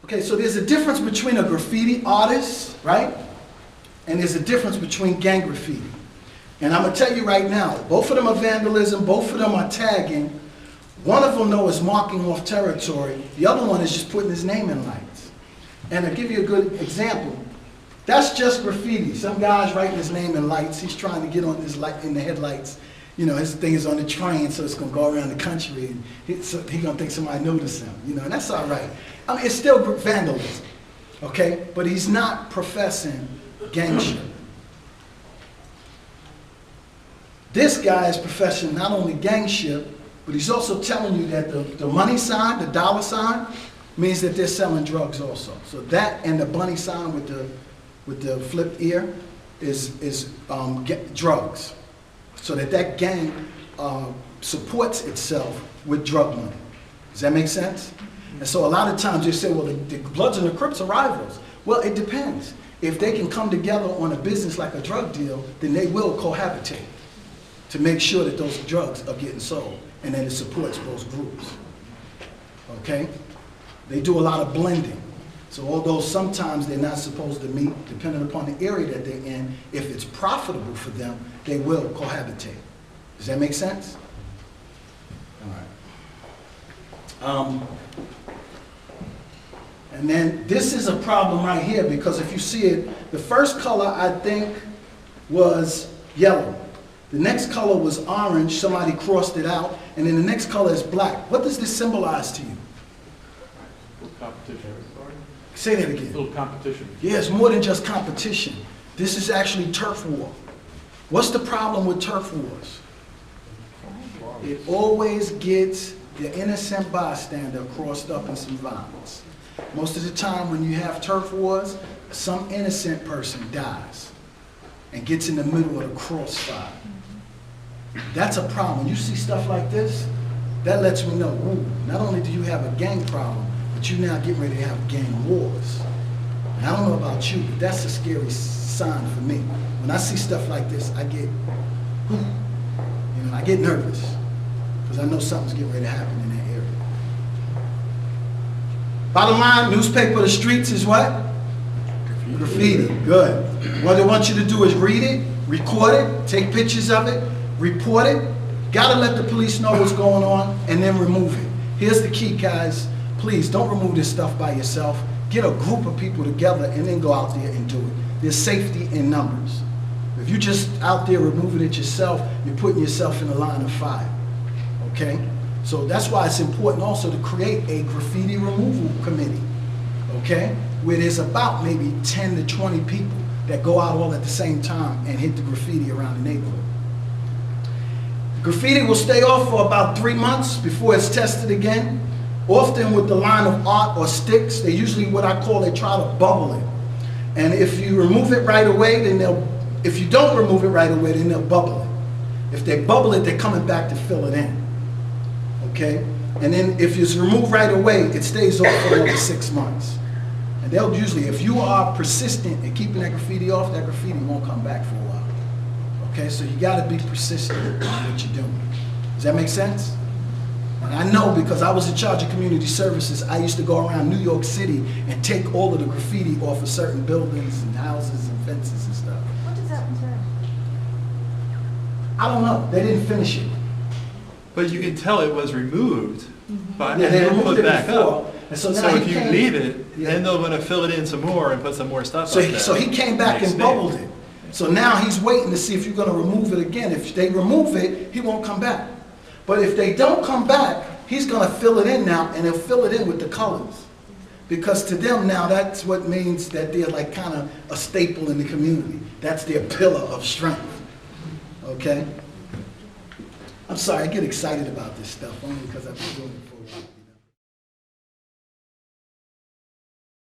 Okay, so there's a difference between a graffiti artist, right? And there's a difference between gang graffiti. And I'm going to tell you right now, both of them are vandalism, both of them are tagging. One of them, though, is marking off territory. The other one is just putting his name in lights. And I'll give you a good example. That's just graffiti. Some guy's writing his name in lights. He's trying to get on this light in the headlights. You know, his thing is on the train, so it's going to go around the country. And he's going to think somebody noticed him. You know, and that's all right. I mean, it's still vandalism, okay? But he's not professing gangship. This guy is professing not only gangship, but he's also telling you that the money sign, the dollar sign, means that they're selling drugs also. So that and the bunny sign with the flipped ear is drugs. So that gang supports itself with drug money. Does that make sense? And so a lot of times you say, well, the Bloods and the Crips are rivals. Well, it depends. If they can come together on a business like a drug deal, then they will cohabitate to make sure that those drugs are getting sold, and then it supports both groups. Okay? They do a lot of blending. So although sometimes they're not supposed to meet, depending upon the area that they're in, if it's profitable for them, they will cohabitate. Does that make sense? All right. And then this is a problem right here, because if you see it, the first color I think was yellow. The next color was orange, somebody crossed it out, and then the next color is black. What does this symbolize to you? Competition. Say that again. A little competition. Yeah, it's more than just competition. This is actually turf war. What's the problem with turf wars? It always gets the innocent bystander crossed up in some violence. Most of the time when you have turf wars, some innocent person dies and gets in the middle of the crossfire. That's a problem. When you see stuff like this, that lets me know, ooh, not only do you have a gang problem, but you now get ready to have gang wars. And I don't know about you, but that's a scary sign for me. When I see stuff like this, I get, I get nervous, because I know something's getting ready to happen in that area. Bottom line, newspaper of the streets is what? Graffiti. Good. What they want you to do is read it, record it, take pictures of it, report it. Gotta let the police know what's going on, and then remove it. Here's the key, guys. Please don't remove this stuff by yourself. Get a group of people together and then go out there and do it. There's safety in numbers. If you're just out there removing it yourself, you're putting yourself in a line of fire. Okay? So that's why it's important also to create a graffiti removal committee. Okay? Where there's about maybe 10 to 20 people that go out all at the same time and hit the graffiti around the neighborhood. Graffiti will stay off for about 3 months before it's tested again. Often with the line of art or sticks, they usually, what I call, they try to bubble it. And if you remove it right away, then if you don't remove it right away, then they'll bubble it. If they bubble it, they're coming back to fill it in. Okay? And then if it's removed right away, it stays off for another 6 months. And they'll usually, if you are persistent in keeping that graffiti off, that graffiti won't come back for a while. Okay? So you gotta be persistent in what you're doing. Does that make sense? And I know, because I was in charge of community services, I used to go around New York City and take all of the graffiti off of certain buildings and houses and fences and stuff. What does that entail? I don't know. They didn't finish it. But you can tell it was removed, but Yeah, and they then removed put it back before. up. And so now So he if you came- leave it, Yeah. then they're going to fill it in some more and put some more stuff So up there. so he came back and bubbled it. So now he's waiting to see if you're going to remove it again. If they remove it, he won't come back. But if they don't come back, he's going to fill it in now, and he'll fill it in with the colors. Because to them now, that's what means that they're like kind of a staple in the community. That's their pillar of strength. Okay? I'm sorry, I get excited about this stuff only because I've been doing it for a while.